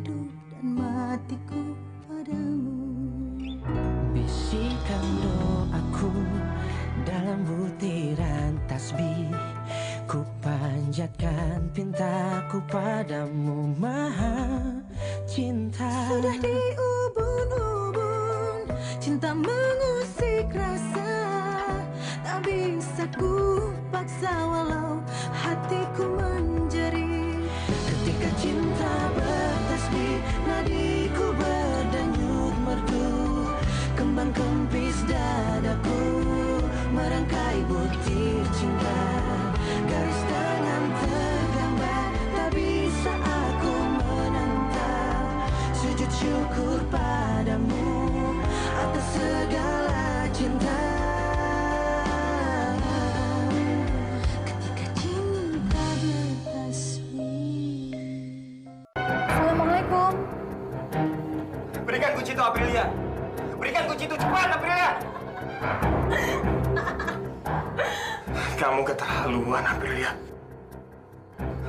hidup dan matiku padamu. Bisikan doaku dalam butiran tasbih, ku panjatkan pintaku padamu Maha Cinta. Sudah diubun-ubun, cinta mengusik rasa, tak bisa ku paksa walau hatiku menjerit. Ketika cinta bertasbih, nadiku berdenyut merdu, kembang kempis dadaku merangkai butir cinta. Garis tangan tergambar, tak bisa aku menentang. Sujud syukur padamu atas segala cinta. Ketika cinta bertasbih. Assalamualaikum. Berikan kunci itu, Aprilia. Berikan kunci itu cepat, Aprilia. Kamu keterlaluan, Aprilia.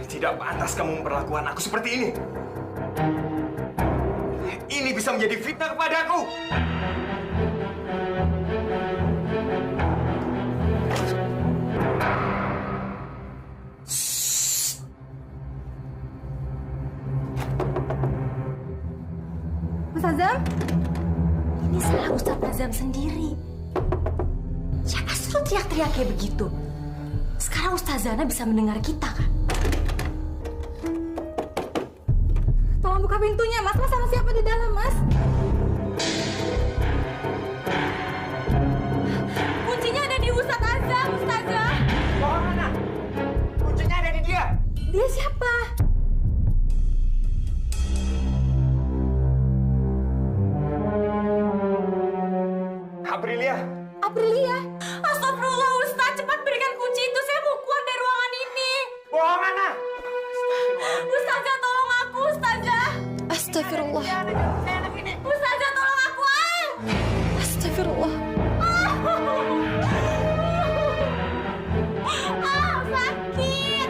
Tidak pantas kamu memperlakukan aku seperti ini. Ini bisa menjadi fitnah kepadaku. Mas Azam? Ini salah Ustadz Azam sendiri. Siapa suruh teriak-teriak kayak begitu? Sekarang Ustazana bisa mendengar kita kan? Tolong buka pintunya, Mas. Mas sama siapa di dalam, Mas? Kuncinya ada di Ustadz Azam, Ustazah. Bohong, mana? Kuncinya ada di dia. Dia siapa? Aprilia. Aprilia. Astagfirullah, Ustaz. Cepat berikan kunci itu. Saya mau keluar dari ruangan ini. Bohong, mana? Ustazah, tolong aku, Ustazah. Astagfirullah. Ustazah, tolong aku, Astagfirullah. Sakit.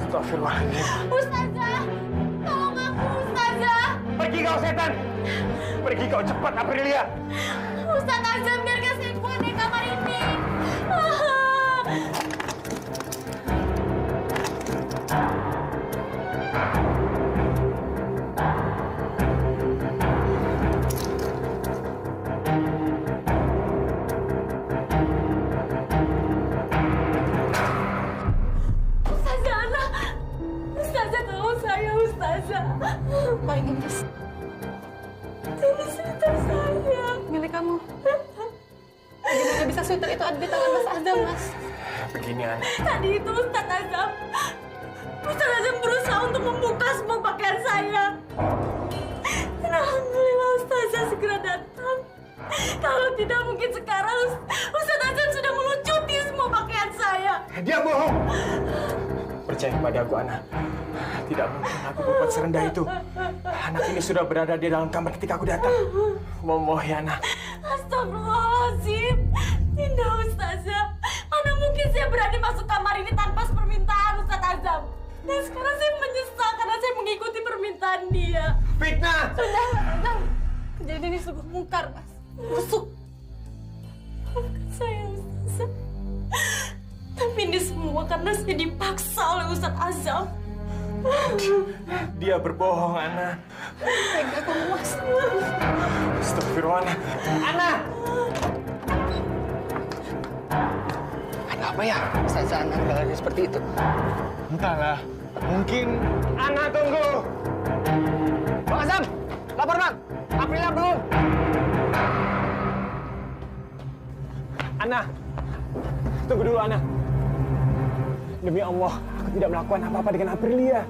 Astagfirullahaladzim. Ustazah, tolong aku, Ustazah. Pergi kau setan. Pergi kau cepat, Aprilia. Ustaz Azam, biarkan saya keluar dari kamar ini. Ustazah, Ana. Ustazah, tolong saya, Ustazah. Pak, ini, Mas. Ini sweater saya. Milik kamu. Bagaimana bisa sweater itu ada di tangan Mas Azam, Mas? Begini, Ana. Tadi itu Ustaz Azam. Ustaz Azam berusaha untuk membuka semua pakaian saya. Dan alhamdulillah Ustazah segera datang. Kalau tidak mungkin sekarang Ustaz Azam sudah melucuti semua pakaian saya. Dia bohong. Percaya kepada aku, Ana. Tidak mungkin aku berbuat serendah itu. Anak ini sudah berada di dalam kamar ketika aku datang. Momoh ya, Ana. Astagfirullahaladzim. Tidak, Ustazah. Mana mungkin saya berani masuk kamar ini tanpa permintaan Ustaz Azam. Dan sekarang saya menyesal karena saya mengikuti permintaan dia. Fitnah! Sudah. Kejadian ini sungguh mungkar, Mas. Busuk. Maafkan saya, Ustazah. Tapi ini semua karena saya dipaksa oleh Ustaz Azam. Dia berbohong, Ana. Tega kamu, Mas. Astagfirullah, Ana. Ana! Ada apa ya? Ustazah Ana kelihatannya seperti itu. Entahlah. Mungkin... Ana, tunggu! Bang Azam, lapor Bang. Aprilia belum. Ana! Tunggu dulu, Ana. Demi Allah, aku tidak melakukan apa-apa dengan Aprilia.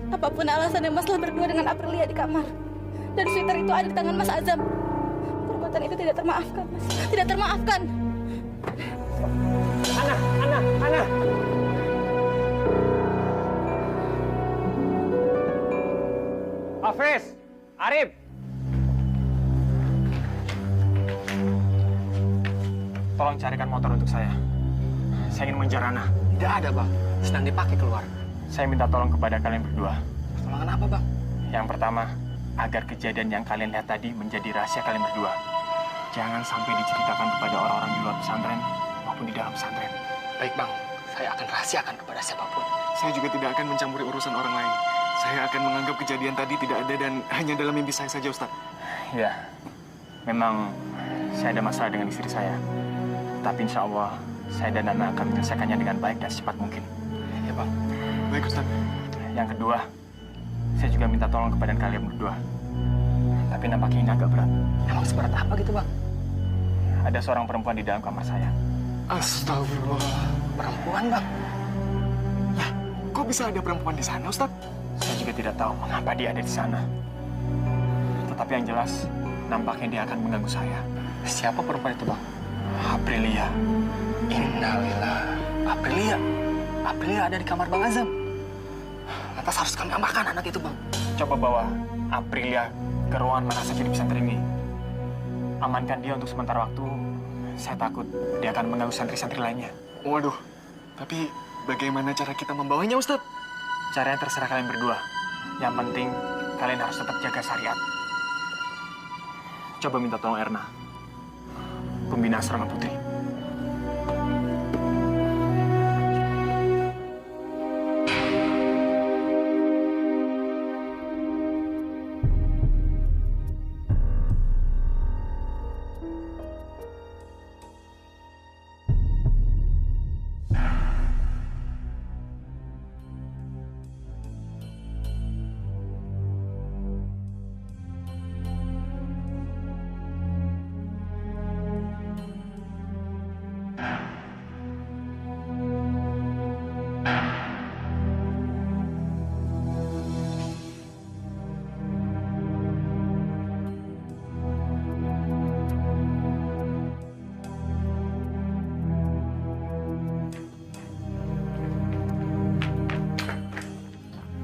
Apapun alasannya Mas telah berdua dengan Aprilia di kamar. Dan sweater itu ada di tangan Mas Azam. Perbuatan itu tidak termaafkan, Mas. Tidak termaafkan. Ana! Hafiz! Arif! Tolong carikan motor untuk saya. Saya ingin mengejar Ana. Tidak ada Bang, sedang dipakai keluar. Saya minta tolong kepada kalian berdua. Pertolongan apa Bang? Yang pertama, agar kejadian yang kalian lihat tadi menjadi rahasia kalian berdua. Jangan sampai diceritakan kepada orang-orang di luar pesantren maupun di dalam pesantren. Baik bang, saya akan rahasiakan kepada siapapun. Saya juga tidak akan mencampuri urusan orang lain. Saya akan menganggap kejadian tadi tidak ada dan hanya dalam mimpi saya saja, Ustadz. Ya, memang saya ada masalah dengan istri saya. Tapi insya Allah, saya dan Nana akan menyelesaikannya dengan baik dan secepat mungkin. Ya bang. Baik, Ustadz. Yang kedua, saya juga minta tolong kepada kalian berdua. Tapi nampaknya ini agak berat. Emang seberat apa gitu bang? Ada seorang perempuan di dalam kamar saya. Astagfirullah. Perempuan bang? Lah, kok bisa ada perempuan di sana, Ustadz? Saya juga tidak tahu mengapa dia ada di sana. Tetapi yang jelas, nampaknya dia akan mengganggu saya. Siapa perempuan itu bang? Aprilia. Innalillah. Aprilia? Aprilia ada di kamar Bang Azam. Lantas harus kami amankan anak itu bang. Coba bawa Aprilia ke ruangan mana saja di pesantren ini. Amankan dia untuk sementara waktu. Saya takut dia akan mengganggu santri-santri lainnya. Waduh, tapi bagaimana cara kita membawanya, Ustadz? Caranya terserah kalian berdua. Yang penting, kalian harus tetap jaga syariat. Coba minta tolong Erna, pembina asrama putri.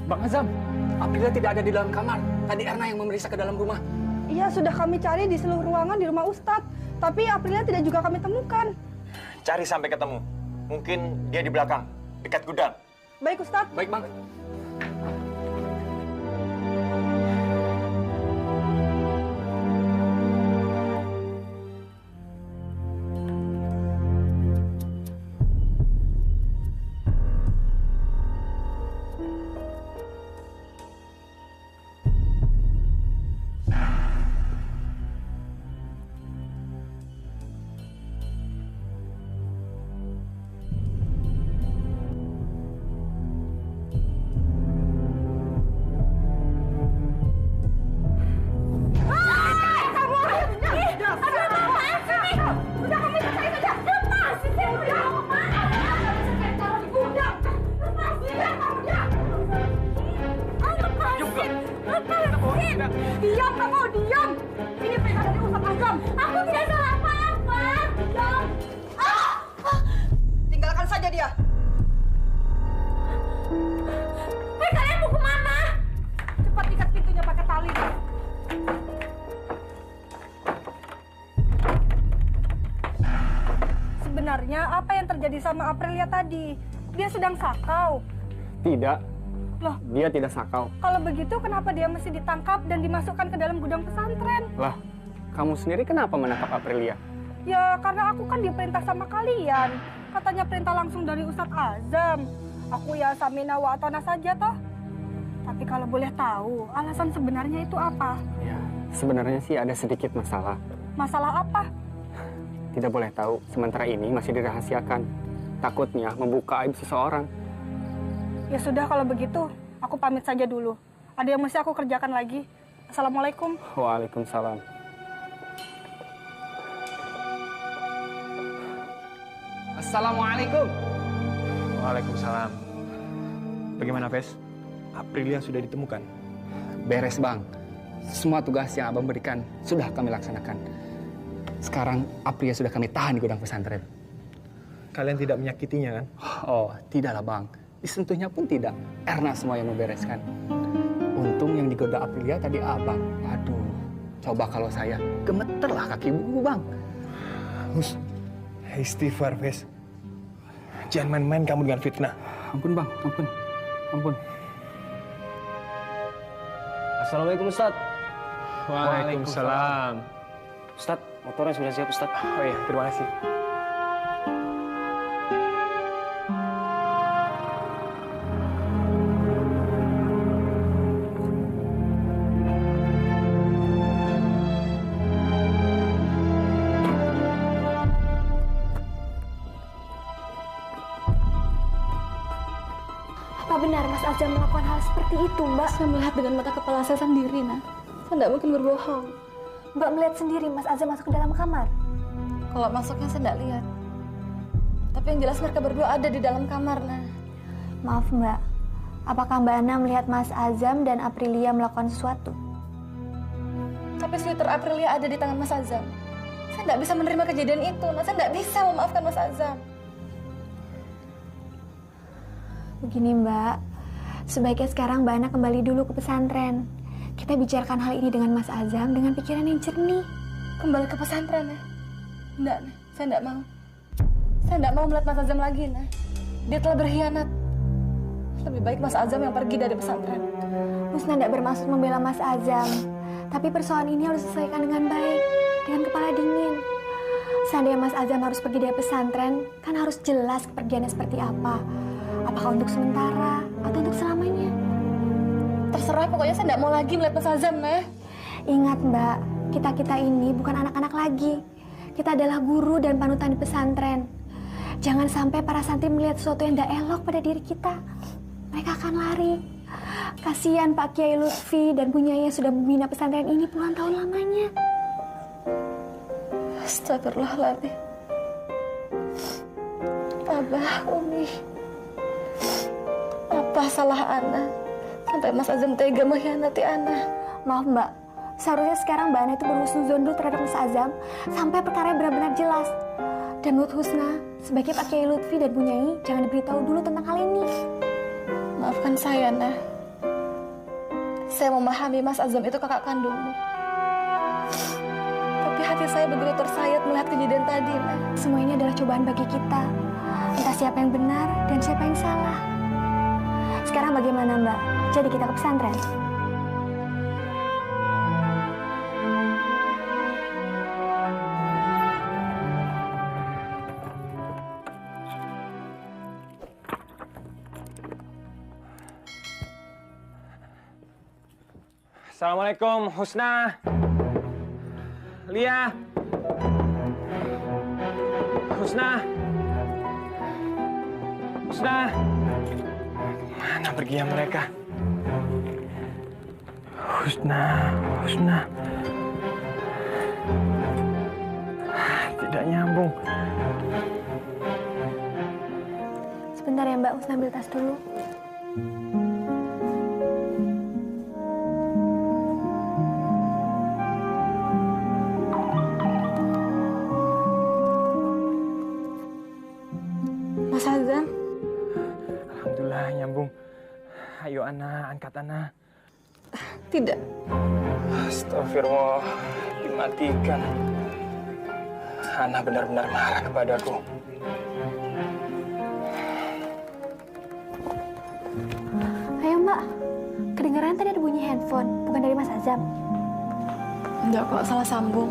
Bang Azam, Aprilia tidak ada di dalam kamar. Tadi Erna yang memeriksa ke dalam rumah. Iya, sudah kami cari di seluruh ruangan di rumah Ustadz. Tapi Aprilia tidak juga kami temukan. Cari sampai ketemu. Mungkin dia di belakang, dekat gudang. Baik, Ustadz. Baik bang. Diam kamu, diam! Ini perintah dari Ustadz Azam. Aku tidak salah apa-apa. Diam. Tinggalkan saja dia. Kalian mau kemana? Cepat ikat pintunya pakai tali. Sebenarnya apa yang terjadi sama Aprilia tadi? Dia sedang sakau. Tidak. Loh, Dia tidak sakau. kalau begitu kenapa dia mesti ditangkap dan dimasukkan ke dalam gudang pesantren? Lah, kamu sendiri kenapa menangkap Aprilia? Ya, karena aku kan diperintah sama kalian. Katanya perintah langsung dari Ustadz Azam. Aku ya samina wa atona saja toh. Tapi kalau boleh tahu, alasan sebenarnya itu apa? Ya, sebenarnya sih ada sedikit masalah. Masalah apa? Tidak boleh tahu, sementara ini masih dirahasiakan. Takutnya membuka aib seseorang. Ya sudah kalau begitu, aku pamit saja dulu. Ada yang mesti aku kerjakan lagi. Assalamualaikum. Waalaikumsalam. Assalamualaikum. Waalaikumsalam. Bagaimana, Ves? Aprilia sudah ditemukan. Beres, Bang. Semua tugas yang Abang berikan sudah kami laksanakan. Sekarang Aprilia sudah kami tahan di gudang pesantren. Kalian tidak menyakitinya, kan? Oh, tidaklah, Bang. Disentuhnya pun tidak. Erna semua yang membereskan. Untung yang digoda Aprilia tadi Abang. Aduh, coba kalau saya gemeterlah kaki bungu, Bang. Hus, istighfar, Ves. Jangan main-main kamu dengan fitnah. Ampun, Bang. Ampun. Ampun. Assalamualaikum Ustaz. Waalaikumsalam. Ustadz, motornya sudah siap, Ustadz. Oh iya, terima kasih. Apa benar Mas Azam melakukan hal seperti itu, Mbak? Saya melihat dengan mata kepala saya sendiri, nah. Saya tidak mungkin berbohong. Mbak melihat sendiri Mas Azam masuk ke dalam kamar? Kalau masuknya saya tidak lihat. Tapi yang jelas mereka berdua ada di dalam kamar, nah. Maaf Mbak, apakah Mbak Ana melihat Mas Azam dan Aprilia melakukan sesuatu? Tapi sweater Aprilia ada di tangan Mas Azam. Saya tidak bisa menerima kejadian itu, nah. Saya tidak bisa memaafkan Mas Azam. Begini Mbak, sebaiknya sekarang Mbak Ana kembali dulu ke pesantren. Kita bicarakan hal ini dengan Mas Azam dengan pikiran yang jernih. Kembali ke pesantren, ya? Enggak, nah. Saya tidak mau. Saya tidak mau melihat Mas Azam lagi, nah. Dia telah berkhianat. Lebih baik Mas Azam yang pergi dari pesantren. Husna tidak bermaksud membela Mas Azam. Tapi persoalan ini harus diselesaikan dengan baik, dengan kepala dingin. Seandainya Mas Azam harus pergi dari pesantren, kan harus jelas kepergiannya seperti apa. Apakah untuk sementara atau untuk selamanya? Terserah, pokoknya saya tidak mau lagi melihat Mas Azam, nah. Ingat Mbak, kita ini bukan anak-anak lagi. Kita adalah guru dan panutan di pesantren. Jangan sampai para santri melihat sesuatu yang tidak elok pada diri kita. Mereka akan lari. Kasihan Pak Kiai Lutfi dan Bu Nyai yang sudah membina pesantren ini puluhan tahun lamanya. Astagfirullahaladzim. Abah, Umi. Apa salah Ana? Sampai Mas Azam tega mengkhianati Ana. Maaf Mbak, seharusnya sekarang Mbak Ana itu berhusnuzon dulu terhadap Mas Azam sampai perkara benar-benar jelas. Dan menurut Husna, sebaiknya Pak Kiai Lutfi dan Bu Nyai jangan diberitahu dulu tentang hal ini. Maafkan saya, Nah. Saya memahami Mas Azam itu kakak kandungmu. Tapi hati saya begitu tersayat melihat kejadian tadi, Nah. Semua ini adalah cobaan bagi kita. Entah siapa yang benar dan siapa yang salah. Sekarang bagaimana Mbak? Jadi kita ke pesantren? Assalamualaikum, Husna. Lia. Husna. Husna. Mana perginya mereka? Husna. Tidak nyambung. Sebentar ya Mbak, Husna ambil tas dulu. Mas Azam. Alhamdulillah nyambung. Ayo Ana, angkat Ana. Tidak. Astagfirullah, dimatikan. Ana benar-benar marah kepadaku. Ayo Mbak, kedengaran tadi ada bunyi handphone, bukan dari Mas Azam. Enggak kok, salah sambung.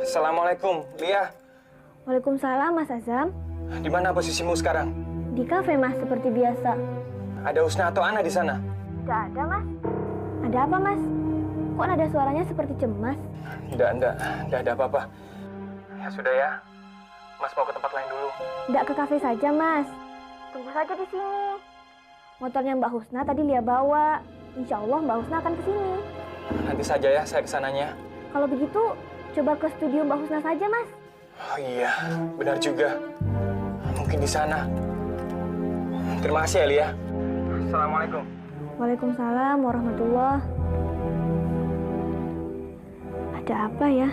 Assalamualaikum, Lia. Waalaikumsalam Mas Azam. Di mana posisimu sekarang? Di kafe Mas, seperti biasa. Ada Husna atau Ana di sana? Tidak ada Mas. Ada apa Mas? Kok ada suaranya seperti cemas? Tidak ada apa-apa. Ya sudah ya, Mas mau ke tempat lain dulu. Tidak ke kafe saja Mas. Tunggu saja di sini. Motornya Mbak Husna tadi Lia bawa. Insya Allah Mbak Husna akan ke sini. Nanti saja ya, saya kesananya. Kalau begitu, coba ke studio Mbak Husna saja Mas. Oh iya, benar juga. Mungkin di sana. Terima kasih ya, Lia. Assalamualaikum. Waalaikumsalam warahmatullahi. Ada apa ya?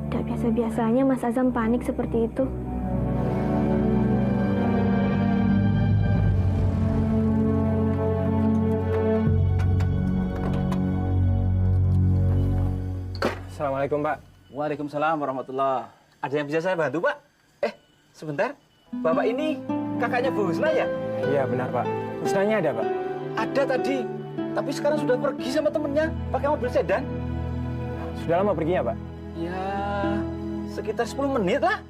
Tidak biasa-biasanya Mas Azam panik seperti itu. Assalamualaikum, Pak. Waalaikumsalam warahmatullahi. Ada yang bisa saya bantu, Pak? Sebentar. Bapak ini kakaknya Bu Husna ya? Iya benar Pak. Husnanya ada Pak? Ada tadi, tapi sekarang sudah pergi sama temennya pakai mobil sedan. Sudah lama perginya Pak? Ya, sekitar 10 menit lah.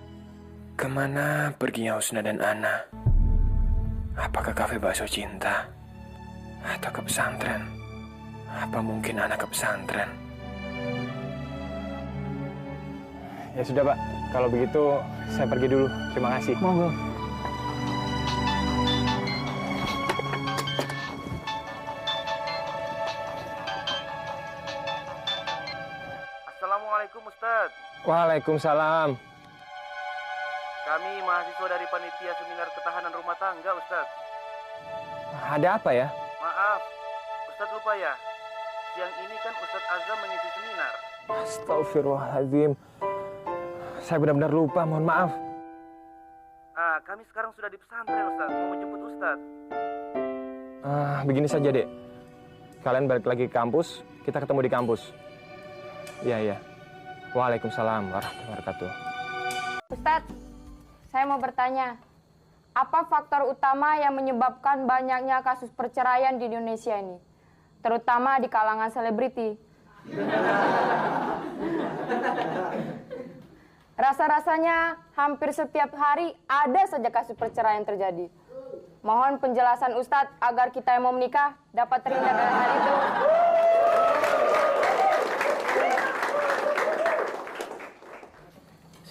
Kemana perginya Husna dan Ana? Apa ke kafe bakso cinta? Atau ke pesantren? Apa mungkin Ana ke pesantren? Ya sudah Pak, kalau begitu saya pergi dulu. Terima kasih. Monggo. Assalamualaikum Ustaz. Waalaikumsalam. Kami mahasiswa dari panitia seminar ketahanan rumah tangga Ustaz. Ada apa ya? Maaf, Ustaz lupa ya. Siang ini kan Ustaz Azam mengisi seminar. Astagfirullahaladzim. Saya benar-benar lupa, mohon maaf. Kami sekarang sudah di pesantren Ustaz, mau menjemput Ustaz. Begini saja Dek. Kalian balik lagi ke kampus, kita ketemu di kampus. Iya. Waalaikumsalam warahmatullahi wabarakatuh. Ustadz, saya mau bertanya, apa faktor utama yang menyebabkan banyaknya kasus perceraian di Indonesia ini? Terutama di kalangan selebriti. Rasa-rasanya hampir setiap hari ada saja kasus perceraian terjadi. Mohon penjelasan Ustadz agar kita yang mau menikah dapat terhindar dari hal itu.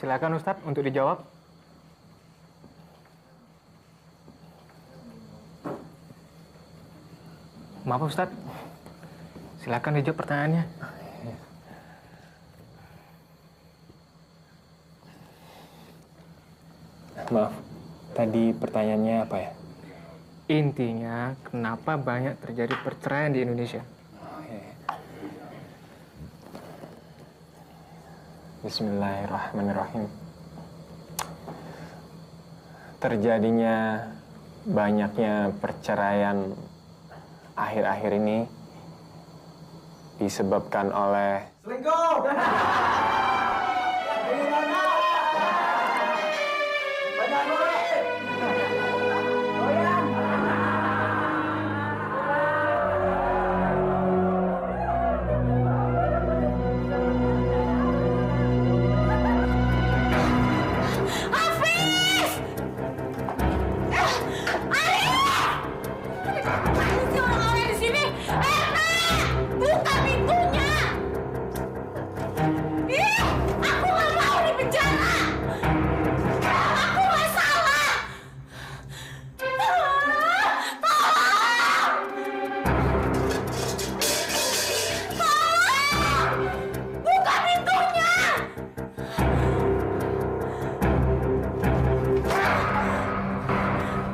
Silakan Ustadz untuk dijawab. Maaf Ustadz, silakan dijawab pertanyaannya. Maaf, tadi pertanyaannya apa ya? Intinya, kenapa banyak terjadi perceraian di Indonesia? Bismillahirrahmanirrahim. Terjadinya banyaknya perceraian akhir-akhir ini disebabkan oleh Selingkuh!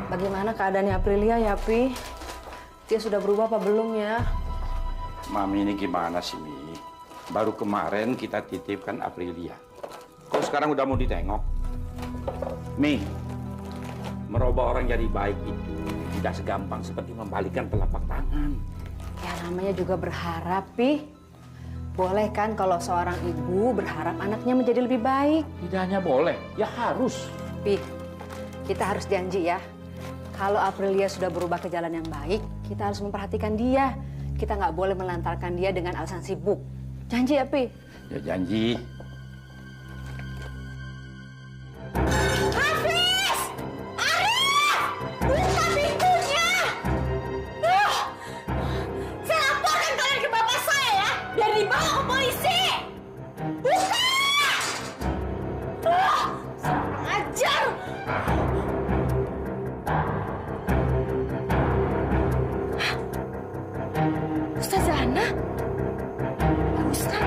Bagaimana keadaannya Aprilia ya, Pi? Dia sudah berubah apa belum ya? Mami ini gimana sih, Mi? Baru kemarin kita titipkan Aprilia. Kok sekarang udah mau ditengok? Mi, merubah orang jadi baik itu tidak segampang seperti membalikkan telapak tangan. Ya namanya juga berharap, Pi. Boleh kan kalau seorang ibu berharap anaknya menjadi lebih baik? Tidak hanya boleh, ya harus. Pi, kita harus janji ya. Kalau Aprilia sudah berubah ke jalan yang baik, kita harus memperhatikan dia. Kita nggak boleh melantarkan dia dengan alasan sibuk. Janji ya, Pi? Ya janji. Hafiz! Arif! Buka pintunya! Saya laporkan kalian ke bapak saya ya, biar dibawa ke polisi! Buka! Kurang ajar! Ustazah Ana? Ustaz?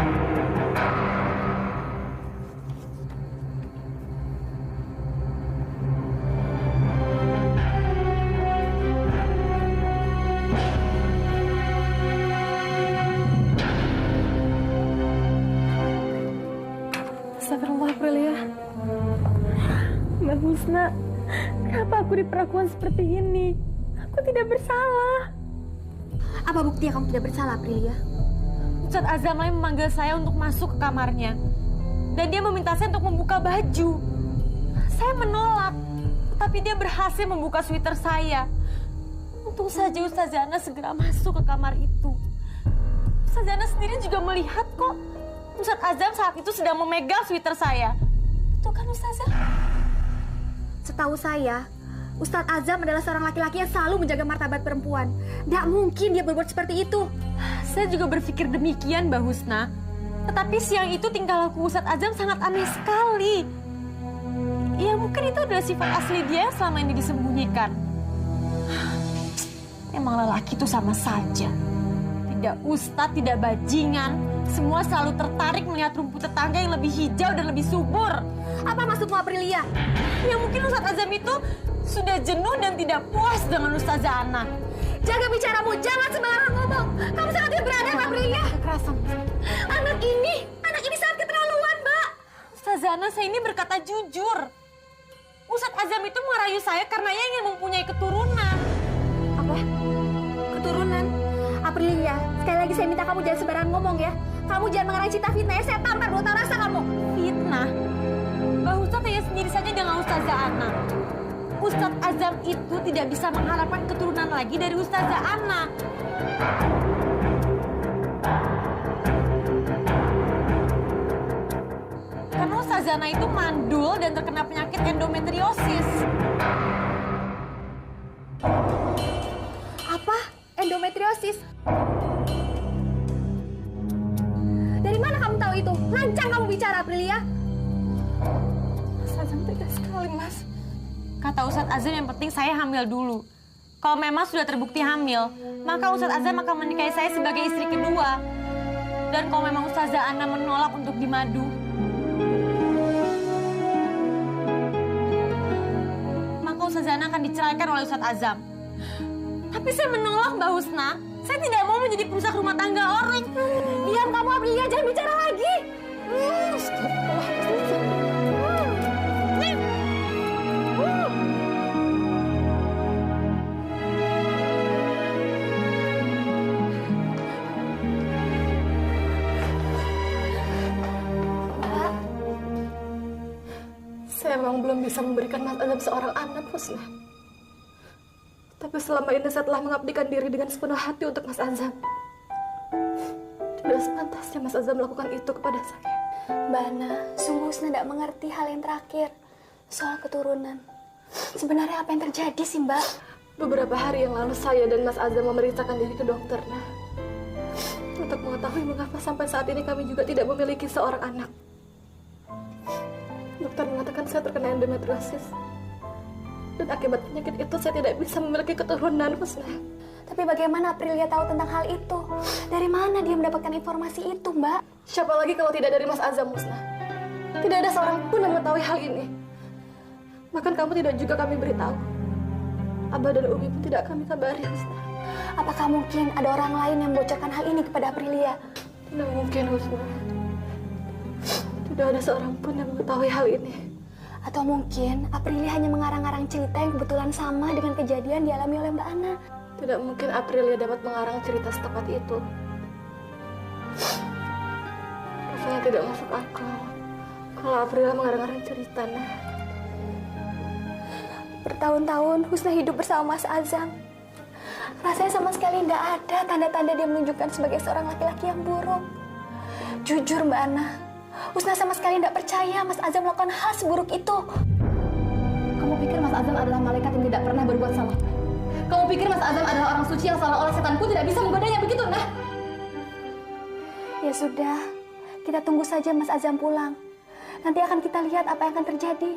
Astagfirullah, Aprilia. Mbak Husna, kenapa aku diperlakukan seperti ini? Aku tidak bersalah. Apa buktinya kamu tidak bersalah, Aprilia? Ustadz Azam lain memanggil saya untuk masuk ke kamarnya. Dan dia meminta saya untuk membuka baju. Saya menolak. Tapi dia berhasil membuka sweater saya. Untung saja Ustazana segera masuk ke kamar itu. Ustazana sendiri juga melihat kok Ustadz Azam saat itu sedang memegang sweater saya. Itu kan Ustazah? Setahu saya, Ustadz Azam adalah seorang laki-laki yang selalu menjaga martabat perempuan. Nggak mungkin dia berbuat seperti itu. Saya juga berpikir demikian, Mbak Husna. Tetapi siang itu tingkah laku Ustadz Azam sangat aneh sekali. Ya mungkin itu adalah sifat asli dia yang selama ini disembunyikan. Emang lelaki itu sama saja. Tidak ustadz, tidak bajingan. Semua selalu tertarik melihat rumput tetangga yang lebih hijau dan lebih subur. Apa maksudmu, Aprilia? Ya mungkin Ustadz Azam itu sudah jenuh dan tidak puas dengan Ustazah Ana. Jaga bicaramu, jangan sembarangan ngomong. Kamu sangat tidak beradab, Aprilia. Kekerasan. Anak ini sangat keterlaluan, Mbak. Ustazah Ana, saya ini berkata jujur. Ustadz Azam itu merayu saya karena ia ingin mempunyai keturunan. Apa? Keturunan? Aprilia, sekali lagi saya minta kamu jangan sembarangan ngomong ya. Kamu jangan mengarang cita fitnah ya, saya tampar dua tahu rasa kamu. Fitnah? Mbak Ustadz hanya sendiri saja dengan Ustazah Ana. Ustadz Azam itu tidak bisa mengharapkan keturunan lagi dari Ustazah Ana. Karena Ustazah Ana itu mandul dan terkena penyakit endometriosis. Apa? Endometriosis? Dari mana kamu tahu itu? Lancang kamu bicara, Aprilia. Mas Azam tegas sekali, Mas. Kata Ustadz Azam yang penting saya hamil dulu. Kalau memang sudah terbukti hamil, maka Ustadz Azam akan menikahi saya sebagai istri kedua. Dan kalau memang Ustazah Ana menolak untuk dimadu, maka Ustazah Ana akan diceraikan oleh Ustadz Azam. Tapi saya menolak, Mbak Husna. Saya tidak mau menjadi perusak rumah tangga orang. Diam kamu, Aprilia, jangan bicara lagi. Saya memang belum bisa memberikan Mas Azam seorang anak, Husna. Tapi selama ini saya telah mengabdikan diri dengan sepenuh hati untuk Mas Azam. Tidak sepantasnya Mas Azam melakukan itu kepada saya. Mbak Ana, sungguh Husna tidak mengerti hal yang terakhir soal keturunan. Sebenarnya apa yang terjadi sih, Mbak? Beberapa hari yang lalu saya dan Mas Azam memeriksakan diri ke dokter, nah. Untuk mengetahui mengapa sampai saat ini kami juga tidak memiliki seorang anak. Dokter mengatakan saya terkena endometriosis. Dan akibat penyakit itu saya tidak bisa memiliki keturunan, Husna. Tapi bagaimana Aprilia tahu tentang hal itu? Dari mana dia mendapatkan informasi itu, Mbak? Siapa lagi kalau tidak dari Mas Azam, Husna? Tidak ada seorang pun yang mengetahui hal ini. Bahkan kamu tidak juga kami beritahu. Abah dan Umi pun tidak kami kabari, Husna. Apakah mungkin ada orang lain yang membocorkan hal ini kepada Aprilia? Tidak mungkin, Husna. Tidak ada seorang pun yang mengetahui hal ini. Atau mungkin Aprilia hanya mengarang-arang cerita yang kebetulan sama dengan kejadian dialami oleh Mbak Ana. Tidak mungkin Aprilia dapat mengarang cerita setepat itu. Rasanya tidak masuk akal kalau Aprilia mengarang-arang cerita, nah. Bertahun-tahun Husna hidup bersama Mas Azam. Rasanya sama sekali nggak ada tanda-tanda dia menunjukkan sebagai seorang laki-laki yang buruk. Jujur Mbak Ana, Husna sama sekali tidak percaya Mas Azam melakukan hal seburuk itu. Kamu pikir Mas Azam adalah malaikat yang tidak pernah berbuat salah? Kamu pikir Mas Azam adalah orang suci yang seolah-olah setan pun tidak bisa menggodanya, begitu, nah? Ya sudah, kita tunggu saja Mas Azam pulang. Nanti akan kita lihat apa yang akan terjadi.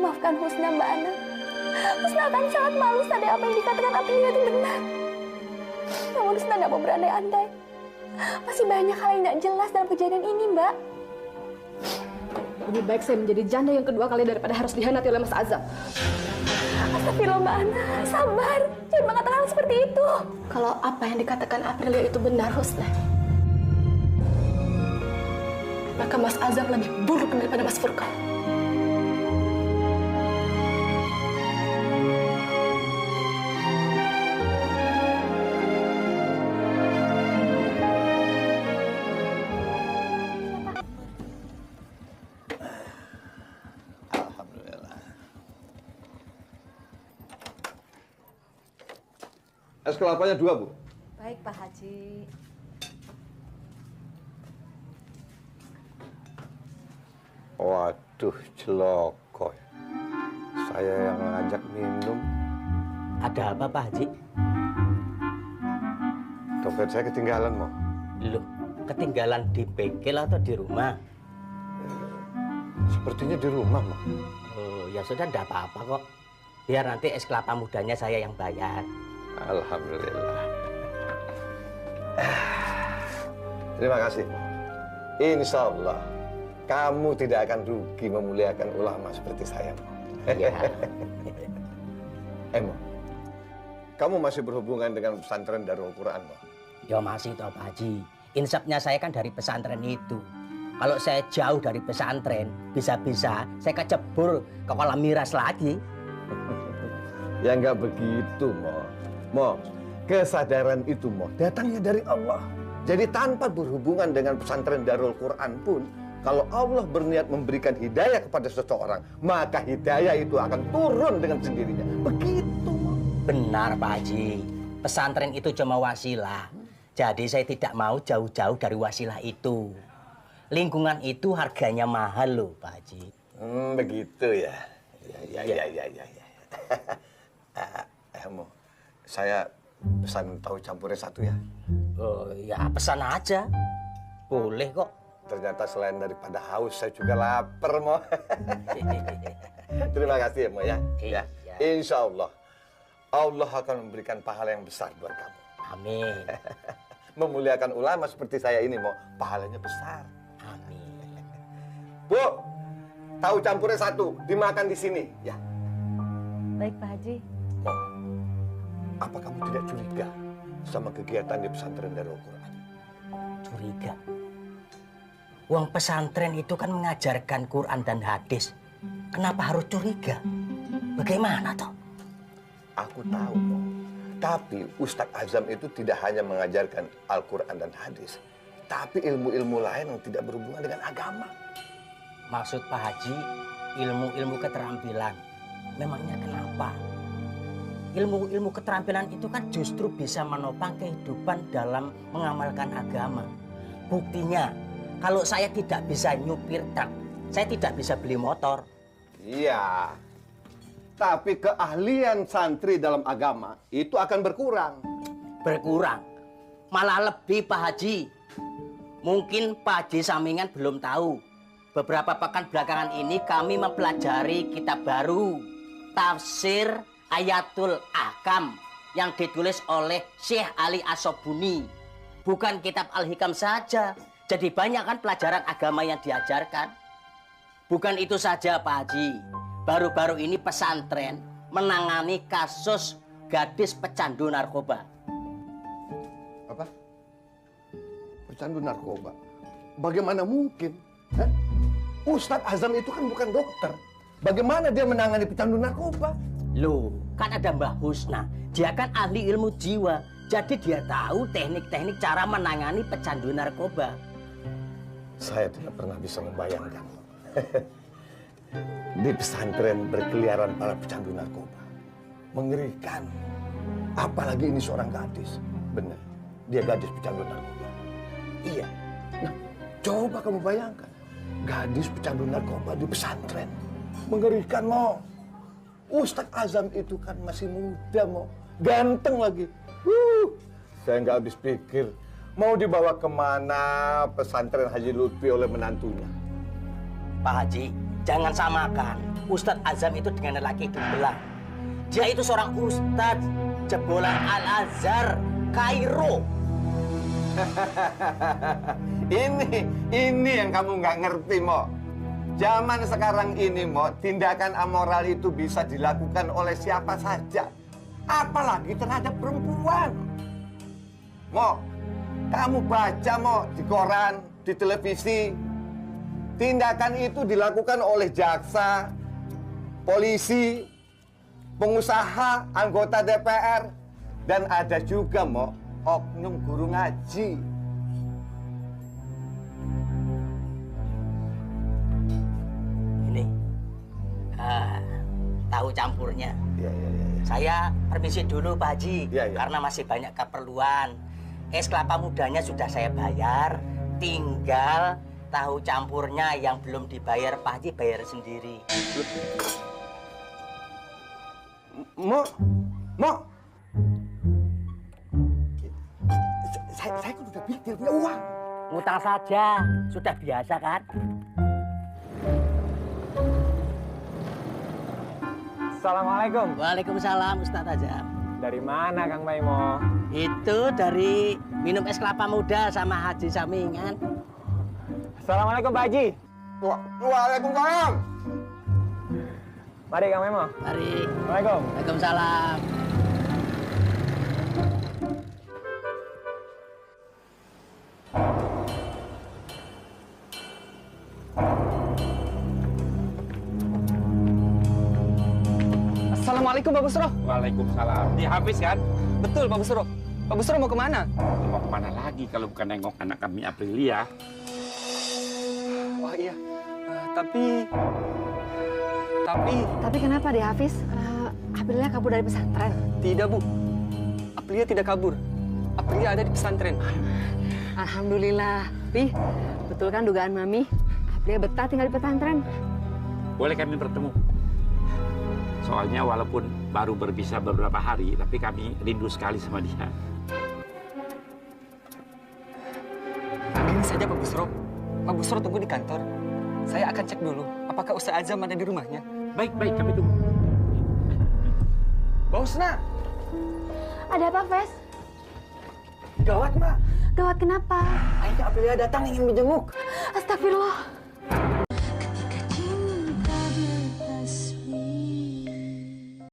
Maafkan Husna, Mbak Ana. Husna akan sangat malu sadar apa yang dikatakan Aprilia itu benar. Namun Husna tidak mau berandai-andai. Masih banyak hal yang tidak jelas dalam kejadian ini, Mbak. Lebih baik saya menjadi janda yang kedua kali daripada harus dihianati oleh Mas Azam. Astagfirullah, Mbak Ana. Sabar. Jangan mengatakan hal seperti itu. Kalau apa yang dikatakan Aprilia itu benar, Husna, maka Mas Azam lebih buruk daripada Mas Furqan. Es kelapanya 2, Bu. Baik, Pak Haji. Waduh, celoko. Saya yang ngajak minum. Ada apa, Pak Haji? Dompet saya ketinggalan, Mo. Loh, ketinggalan di bengkel atau di rumah? Sepertinya di rumah, Mo. Oh, ya sudah, enggak apa-apa kok. Biar nanti es kelapa mudanya saya yang bayar. Alhamdulillah. Terima kasih, Mo. Insya Allah, kamu tidak akan rugi memuliakan ulama seperti saya, Mo. Ya. Mo, kamu masih berhubungan dengan pesantren Darul Quran, Mo? Ya masih toh, Pak Haji. Insapnya saya kan dari pesantren itu. Kalau saya jauh dari pesantren, bisa-bisa saya kecebur ke kolam miras lagi. Ya nggak begitu, Mo. Mo, kesadaran itu, Mo, datangnya dari Allah. Jadi tanpa berhubungan dengan pesantren Darul Quran pun, kalau Allah berniat memberikan hidayah kepada seseorang, maka hidayah itu akan turun dengan sendirinya. Begitu, Mo. Benar, Pak Haji. Pesantren itu cuma wasilah. Jadi saya tidak mau jauh-jauh dari wasilah itu. Lingkungan itu harganya mahal loh, Pak Haji. Begitu ya. Ya. Mo, saya pesan tahu campurnya 1 ya. Oh, ya pesan aja. Boleh kok. Ternyata selain daripada haus, saya juga lapar, Mo. Terima kasih ya, Mo ya. Ya. Insya Allah, Allah akan memberikan pahala yang besar buat kamu. Amin. Memuliakan ulama seperti saya ini, Mo, pahalanya besar. Amin. Bu, tahu campurnya 1, dimakan di sini, ya. Baik, Pak Haji. Mo, apa kamu tidak curiga sama kegiatan di pesantren Darul Quran? Curiga? Uang pesantren itu kan mengajarkan Quran dan hadis. Kenapa harus curiga? Bagaimana toh? Aku tahu, Mo. Tapi Ustadz Azam itu tidak hanya mengajarkan Al-Quran dan hadis, tapi ilmu-ilmu lain yang tidak berhubungan dengan agama. Maksud Pak Haji, ilmu-ilmu keterampilan. Memangnya kenapa? Ilmu-ilmu keterampilan itu kan justru bisa menopang kehidupan dalam mengamalkan agama. Buktinya, kalau saya tidak bisa nyupir truk, saya tidak bisa beli motor. Iya. Tapi keahlian santri dalam agama itu akan berkurang. Berkurang? Malah lebih, Pak Haji. Mungkin Pak Haji Samingan belum tahu. Beberapa pekan belakangan ini kami mempelajari kitab baru. Tafsir Ayatul Ahkam yang ditulis oleh Syekh Ali As-Sobuni. Bukan kitab Al-Hikam saja. Jadi banyak kan pelajaran agama yang diajarkan. Bukan itu saja, Pak Haji. Baru-baru ini pesantren menangani kasus gadis pecandu narkoba. Apa? Pecandu narkoba? Bagaimana mungkin? Ustadz Azam itu kan bukan dokter. Bagaimana dia menangani pecandu narkoba? Loh, kan ada Mbah Husna. Dia kan ahli ilmu jiwa. Jadi dia tahu teknik-teknik cara menangani pecandu narkoba. Saya tidak pernah bisa membayangkan. Di pesantren berkeliaran para pecandu narkoba. Mengerikan. Apalagi ini seorang gadis. Benar, dia gadis pecandu narkoba. Iya. Nah, coba kamu bayangkan. Gadis pecandu narkoba di pesantren. Mengerikan, Mo. Ustadz Azam itu kan masih muda, Mo. Ganteng lagi. Saya nggak habis pikir. Mau dibawa kemana pesantren Haji Lutfi oleh menantunya? Pak Haji, jangan samakan Ustadz Azam itu dengan lelaki gembelang. Dia itu seorang ustadz jebolan Al-Azhar, Kairo. Ini yang kamu nggak ngerti, Mo. Zaman sekarang ini, Mo, tindakan amoral itu bisa dilakukan oleh siapa saja. Apalagi terhadap perempuan. Mo, kamu baca, Mo, di koran, di televisi. Tindakan itu dilakukan oleh jaksa, polisi, pengusaha, anggota DPR, dan ada juga, Mo, oknum guru ngaji. Ini tahu campurnya. Iya. Saya permisi dulu Pak Haji, karena masih banyak keperluan. Es kelapa mudanya sudah saya bayar, tinggal tahu campurnya yang belum dibayar Pak Haji bayar sendiri. Mo, saya kan udah bilang tidak punya uang. Ngutang saja, sudah biasa kan? Assalamualaikum. Waalaikumsalam Ustadz Azam. Dari mana Kang Maimo? Itu dari minum es kelapa muda sama Haji Samingan. Assalamualaikum Pak Haji. Waalaikumsalam. Mari Kang Maimo. Mari. Waalaikumsalam. Waalaikumsalam. Assalamualaikum Pak Busro. Waalaikumsalam. Di Hafiz kan? Betul Pak Busro. Pak Busro mau kemana? Mau kemana lagi kalau bukan nengok anak kami Aprilia? Oh iya, tapi kenapa deh Hafiz? Aprilia kabur dari pesantren? Tidak Bu, Aprilia tidak kabur. Aprilia ada di pesantren. Alhamdulillah. Pi, betul kan dugaan Mami? Aprilia betah tinggal di pesantren. Boleh kami bertemu? Soalnya walaupun baru berpisah beberapa hari, tapi kami rindu sekali sama dia. Ini saja Pak Busro. Pak Busro tunggu di kantor. Saya akan cek dulu apakah Ustaz Azam ada di rumahnya. Baik, kami tunggu. Mbak Husna. Ada apa, Ves? Gawat, Mbak. Gawat kenapa? Akhirnya Aprilia datang ingin menjenguk. Astagfirullah.